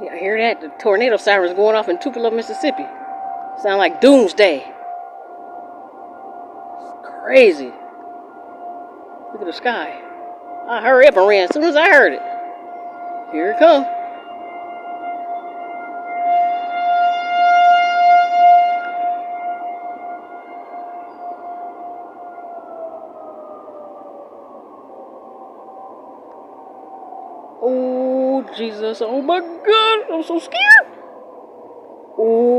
Yeah, I hear that? The tornado sirens going off in Tupelo, Mississippi. Sound like doomsday. Crazy. Look at the sky. I hurry up and ran as soon as I heard it. Here it comes. Oh, Jesus. Oh, my God. I'm so scared. Oh.